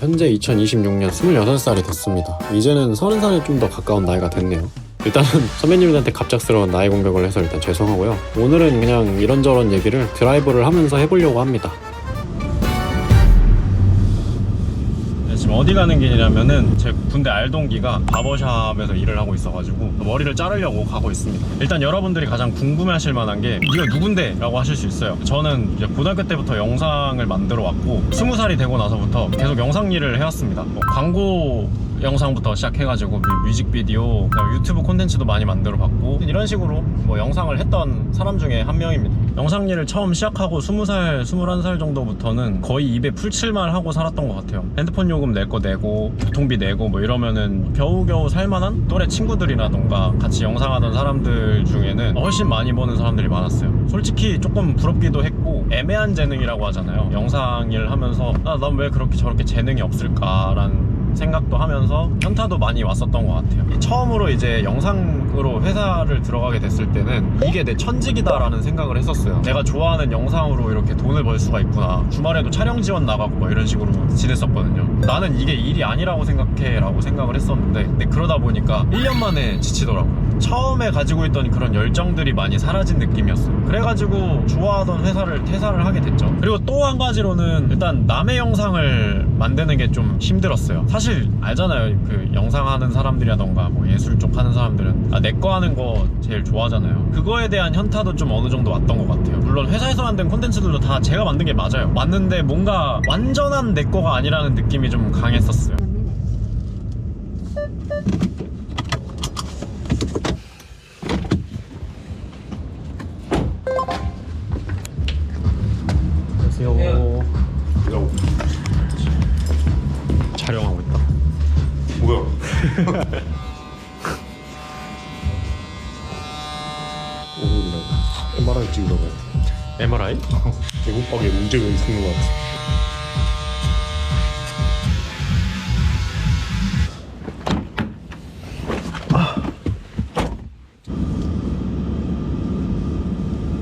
현재 2026년 26살이 됐습니다. 이제는 30살에 좀 더 가까운 나이가 됐네요. 일단은 선배님들한테 갑작스러운 나이 공격을 해서 일단 죄송하고요. 오늘은 그냥 이런저런 얘기를 드라이브를 하면서 해보려고 합니다. 지금 어디 가는 길이냐면은 제 군대 알동기가 바버샵에서 일을 하고 있어가지고 머리를 자르려고 가고 있습니다. 일단 여러분들이 가장 궁금해하실 만한 게 네가 누군데? 라고 하실 수 있어요. 저는 이제 고등학교 때부터 영상을 만들어 왔고 20살이 되고 나서부터 계속 영상 일을 해왔습니다. 광고 영상부터 시작해가지고 뮤직비디오, 유튜브 콘텐츠도 많이 만들어봤고 이런 식으로 뭐 영상을 했던 사람 중에 한 명입니다. 영상 일을 처음 시작하고 20살, 21살 정도부터는 거의 입에 풀칠만 하고 살았던 것 같아요. 핸드폰 요금 낼 거 내고 교통비 내고 뭐 이러면은 겨우겨우 살만한 또래 친구들이라던가 같이 영상하던 사람들 중에는 훨씬 많이 버는 사람들이 많았어요. 솔직히 조금 부럽기도 했고 애매한 재능이라고 하잖아요. 영상 일 하면서 난 왜 그렇게 저렇게 재능이 없을까라는 생각도 하면서 현타도 많이 왔었던 것 같아요. 처음으로 이제 영상으로 회사를 들어가게 됐을 때는 이게 내 천직이다 라는 생각을 했었어요. 내가 좋아하는 영상으로 이렇게 돈을 벌 수가 있구나. 주말에도 촬영 지원 나가고 뭐 이런 식으로 지냈었거든요. 나는 이게 일이 아니라고 생각해 라고 생각을 했었는데 근데 그러다 보니까 1년 만에 지치더라고요. 처음에 가지고 있던 그런 열정들이 많이 사라진 느낌이었어요. 그래가지고 좋아하던 회사를 퇴사를 하게 됐죠. 그리고 또 한 가지로는 일단 남의 영상을 만드는 게 좀 힘들었어요. 사실 알잖아요. 그 영상 하는 사람들이라던가 뭐 예술 쪽 하는 사람들은 내 거 하는 거 제일 좋아하잖아요. 그거에 대한 현타도 좀 어느 정도 왔던 것 같아요. 물론 회사에서 만든 콘텐츠들도 다 제가 만든 게 맞아요. 맞는데 뭔가 완전한 내 거가 아니라는 느낌이 좀 강했었어요. 안녕하세요. 촬영하고 있다. 뭐야? 오늘이라고 MRI 찍으러 가야 돼. MRI? 대구박에 문제가 있는 것 같아.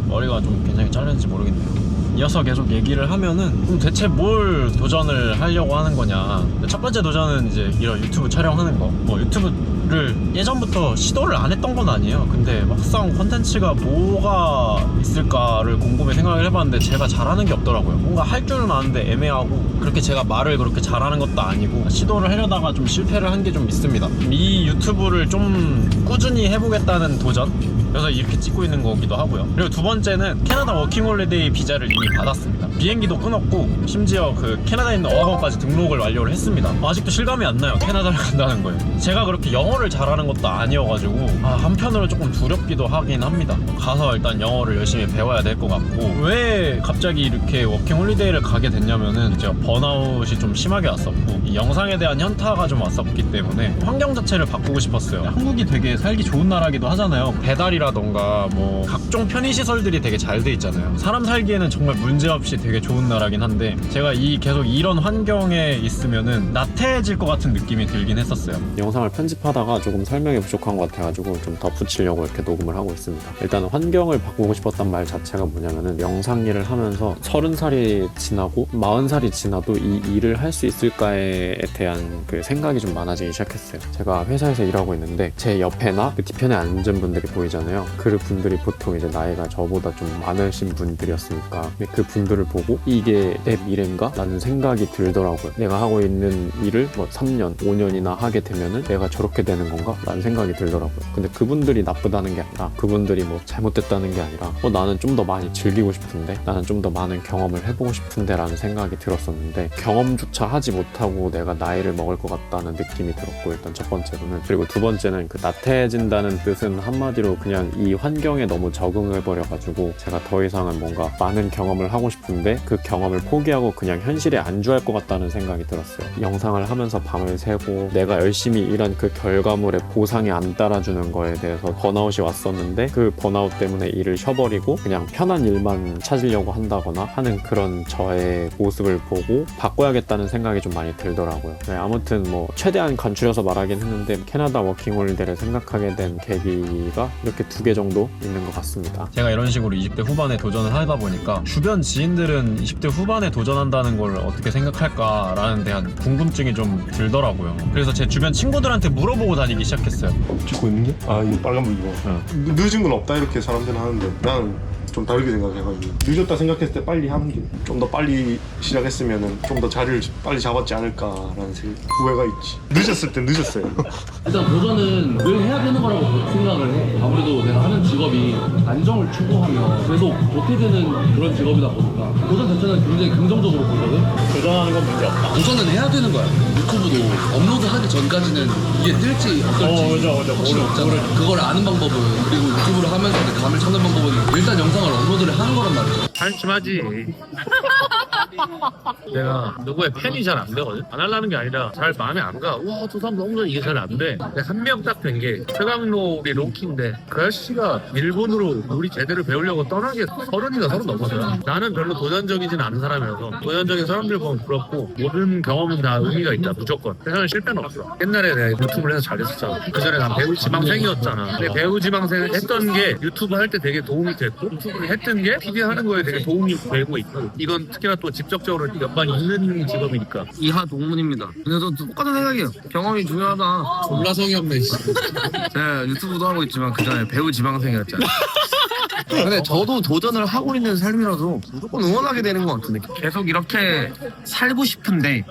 머리가 좀 굉장히 잘렸는지 모르겠네요. 이어서 계속 얘기를 하면은 그럼 대체 뭘 도전을 하려고 하는 거냐. 첫 번째 도전은 이제 이런 유튜브 촬영하는 거. 뭐 유튜브를 예전부터 시도를 안 했던 건 아니에요. 근데 막상 콘텐츠가 뭐가 있을까를 곰곰이 생각을 해봤는데 제가 잘하는 게 없더라고요. 뭔가 할 줄은 아는데 애매하고 그렇게 제가 말을 그렇게 잘하는 것도 아니고 시도를 하려다가 좀 실패를 한 게 좀 있습니다. 이 유튜브를 좀 꾸준히 해보겠다는 도전? 그래서 이렇게 찍고 있는 거기도 하고요. 그리고 두 번째는 캐나다 워킹홀리데이 비자를 이미 받았습니다. 비행기도 끊었고 심지어 그 캐나다에 있는 어학원까지 등록을 완료를 했습니다. 아직도 실감이 안 나요. 캐나다를 간다는 거예요. 제가 그렇게 영어를 잘하는 것도 아니어가지고 한편으로 조금 두렵기도 하긴 합니다. 가서 일단 영어를 열심히 배워야 될 것 같고 왜 갑자기 이렇게 워킹홀리데이를 가게 됐냐면은 제가 번아웃이 좀 심하게 왔었고 이 영상에 대한 현타가 좀 왔었기 때문에 환경 자체를 바꾸고 싶었어요. 한국이 되게 살기 좋은 나라기도 하잖아요. 배달이라던가 뭐 각종 편의시설들이 되게 잘 돼 있잖아요. 사람 살기에는 정말 문제없이 되게 좋은 나라긴 한데 제가 계속 이런 환경에 있으면은 나태해질 것 같은 느낌이 들긴 했었어요. 영상을 편집하다가 조금 설명이 부족한 것 같아가지고 좀 덧붙이려고 이렇게 녹음을 하고 있습니다. 일단 환경을 바꾸고 싶었단 말 자체가 뭐냐면은 영상 일을 하면서 30살이 지나고 40살이 지나도 이 일을 할 수 있을까에 대한 그 생각이 좀 많아지기 시작했어요. 제가 회사에서 일하고 있는데 제 옆에나 그 뒤편에 앉은 분들이 보이잖아요. 그 분들이 보통 이제 나이가 저보다 좀 많으신 분들이었으니까 그 분들을 보고 이게 내 미래인가? 라는 생각이 들더라고요. 내가 하고 있는 일을 뭐 3년, 5년이나 하게 되면은 내가 저렇게 되는 건가? 라는 생각이 들더라고요. 근데 그분들이 나쁘다는 게 아니라 그분들이 뭐 잘못됐다는 게 아니라 나는 좀 더 많이 즐기고 싶은데 나는 좀 더 많은 경험을 해보고 싶은데 라는 생각이 들었었는데 경험조차 하지 못하고 내가 나이를 먹을 것 같다는 느낌이 들었고 일단 첫 번째로는 그리고 두 번째는 그 나태해진다는 뜻은 한마디로 그냥 이 환경에 너무 적응해버려가지고 제가 더 이상은 뭔가 많은 경험을 하고 싶은데 그 경험을 포기하고 그냥 현실에 안주할 것 같다는 생각이 들었어요. 영상을 하면서 밤을 새고 내가 열심히 일한 그 결과물에 보상이 안 따라주는 거에 대해서 번아웃이 왔었는데 그 번아웃 때문에 일을 쉬어버리고 그냥 편한 일만 찾으려고 한다거나 하는 그런 저의 모습을 보고 바꿔야겠다는 생각이 좀 많이 들더라고요. 네, 아무튼 뭐 최대한 간추려서 말하긴 했는데 캐나다 워킹홀리데이를 생각하게 된 계기가 이렇게 2개 정도 있는 것 같습니다. 제가 이런 식으로 20대 후반에 도전을 하다 보니까 주변 지인들은 어쨌든 20대 후반에 도전한다는 걸 어떻게 생각할까라는 대한 궁금증이 좀 들더라고요. 그래서 제 주변 친구들한테 물어보고 다니기 시작했어요. 찍고 있는 게? 아 이거 빨간불 이거. 늦은 건 없다 이렇게 사람들은 하는데 나는 좀 다르게 생각해가지고 늦었다 생각했을 때 빨리 하는 게 좀 더 빨리 시작했으면은 좀 더 자리를 빨리 잡았지 않을까라는 후회가 있지. 늦었을 땐 늦었어요. 일단 도전은 늘 해야 되는 거라고 생각을 해. 아무래도 내가 하는 직업이 안정을 추구하며 계속 버티는 그런 직업이다 보니까 도전 자체는 굉장히 긍정적으로 보거든. 도전하는 건 문제 없다. 도전은 해야 되는 거야. 유튜브도 업로드하기 전까지는 이게 뜰지 어떨지 확실히 없잖아. 그걸 아는 방법은, 그리고 유튜브를 하면서 내 감을 찾는 방법은 일단 영상을 업로드를 하는 거란 말이야. 한심하지. 내가 누구의 팬이 잘 안 되거든. 안 하려는 게 아니라 잘 마음에 안 가. 와, 저 사람 너무 이게 잘 안 돼. 근데 한 명 딱 된 게 최강로 우리 로키인데 그 아저씨가 일본으로 우리 제대로 배우려고 떠난 게 30이나 30 넘었어요. 나는 별로 도전적이진 않은 사람이어서 도전적인 사람들 보면 부럽고 모든 경험은 다 의미가 있다 무조건. 세상에 실패는 없어. 옛날에 내가 유튜브를 해서 잘했었잖아. 그 전에 난 배우 지망생이었잖아. 근데 배우 지망생 했던 게 유튜브 할 때 되게 도움이 됐고 유튜브를 했던 게 PD 하는 거에 되게 도움이 되고 있고 이건 특히나 또 직접적으로 연관이 있는 직업이니까. 이하 동문입니다. 그래서 똑같은 생각이에요. 경험이 중요하다. 졸라 성의 없네. 제가 유튜브도 하고 있지만 그 전에 배우 지망생이었잖아요. 근데 저도 도전을 하고 있는 삶이라서 무조건 응원하게 되는 것 같은데 계속 이렇게 살고 싶은데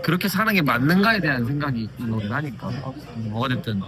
그렇게 사는 게 맞는가에 대한 생각이 있는 하니까 뭐가 됐든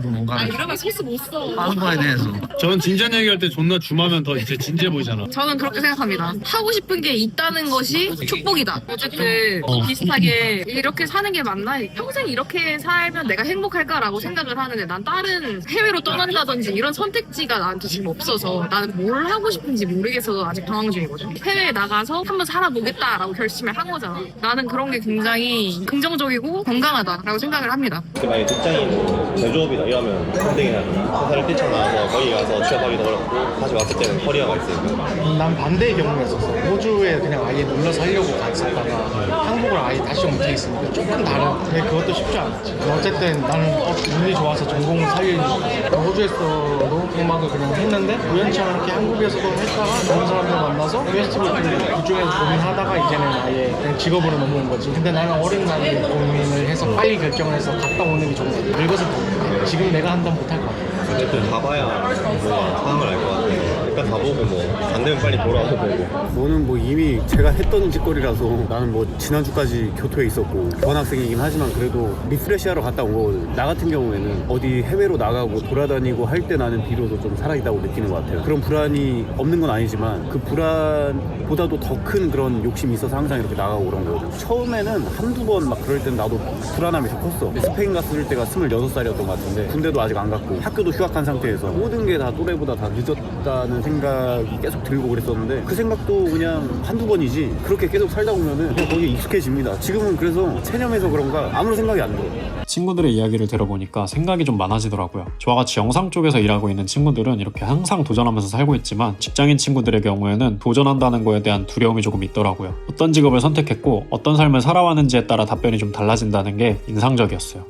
뭔가 이러면 소스 못 써. 하는 거에 대해서 저는 진지한 얘기할 때 존나 줌하면 더 이제 진지해 보이잖아. 저는 그렇게 생각합니다. 하고 싶은 게 있다는 것이 축복이다. 어쨌든 비슷하게 이렇게 사는 게 맞나? 평생 이렇게 살면 내가 행복할까라고 생각을 하는데 난 다른 해외로 떠난다든지 이런 선택지가 나한테 지금 없어서 나는 뭘 하고 싶은지 모르겠어서 아직 방황 중이거든. 해외에 나가서 한번 살아보겠다라고 결심을 한 거잖아. 나는 그런 게 굉장히 긍정적이고 건강하다라고 생각을 합니다. 만약에 직장이 뭐 제조업이다 이러면 현대기나 회사를 뛰쳐나와서 거기 가서 취업하기도 어렵고 다시 왔을 때는 커리어가 있으니까. 난 반대의 경우였었어. 호주에 그냥 아예 놀러 살려고 갔었다가 한국을 아예 다시 못해 있으니까 조금 다른. 근데 그것도 쉽지 않았지. 어쨌든 나는 운이 좋아서 전공 살리니까 호주에서도 음악을 그냥 했는데 우연치 않게 한국에서도 했다가 좋은 사람들 만나서 페스티벌 그중에서 고민하다가 이제는 아예 그냥 직업으로 넘어온 거지. 근데 나는 어린 나이에 고민을 해서 빨리 결정을 해서 갔다 오는 게 좋은 것 같아. 늙어서 더 못해. 지금 내가 한다면 못할 것 같아. 어쨌든 가봐야 뭔가 상황을 알 것 같아요. 일단 가보고 뭐 안 되면 빨리 돌아오고 보고. 너는 뭐 이미 제가 했던 짓거리라서 나는 뭐 지난주까지 교토에 있었고 교환학생이긴 하지만 그래도 리프레시하러 갔다 온 거거든. 나 같은 경우에는 어디 해외로 나가고 돌아다니고 할 때 나는 비로소 좀 살아있다고 느끼는 것 같아요. 그런 불안이 없는 건 아니지만 그 불안보다도 더 큰 그런 욕심이 있어서 항상 이렇게 나가고 그런 거거든. 처음에는 한두 번 막 그럴 땐 나도 불안함이 더 컸어. 스페인 갔을 때가 26살이었던 것 같은데 군대도 아직 안 갔고 학교도 휴학한 상태에서 모든 게 다 또래보다 다 늦었다는 생각이 계속 들고 그랬었는데 그 생각도 그냥 한두 번이지 그렇게 계속 살다 보면은 그냥 거기에 익숙해집니다. 지금은 그래서 체념해서 그런가 아무런 생각이 안 들어. 친구들의 이야기를 들어보니까 생각이 좀 많아지더라고요. 저와 같이 영상 쪽에서 일하고 있는 친구들은 이렇게 항상 도전하면서 살고 있지만 직장인 친구들의 경우에는 도전한다는 거에 대한 두려움이 조금 있더라고요. 어떤 직업을 선택했고 어떤 삶을 살아왔는지에 따라 답변이 좀 달라진다는 게 인상적이었어요.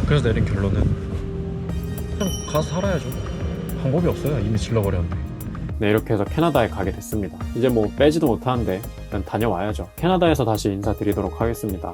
그래서 내린 결론은 그냥 가서 살아야죠. 방법이 없어요. 이미 질러버렸는데. 네, 이렇게 해서 캐나다에 가게 됐습니다. 이제 뭐 빼지도 못하는데 그냥 다녀와야죠. 캐나다에서 다시 인사드리도록 하겠습니다.